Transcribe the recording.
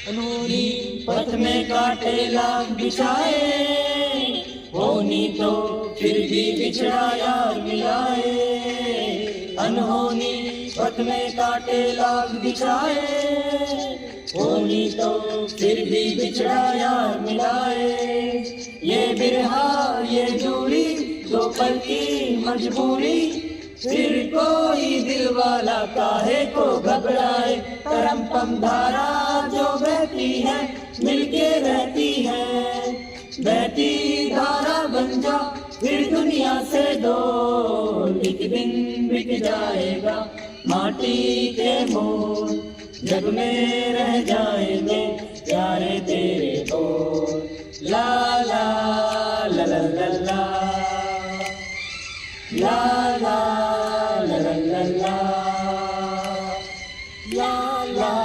अनहोनी पथ में काटे लाख बिछाए, होनी तो फिर भी बिछड़ा यार मिलाए। अनहोनी पथ में काटे लाख बिछाए, होनी तो फिर भी बिछड़ा यार मिलाए। ये बिरहा ये दूरी दो पल की मजबूरी, फिर कोई दिल वाला काहे को घबराए। परम पम धारा जो बहती है मिलके रहती है, बहती धारा बन जा फिर दुनिया से दो। एक दिन बिक जाएगा माटी के मोल, जग में रह जाएंगे प्यारे तेरे बोल। ला ला ला ला ला ला ला ला ला ला ला ला ला।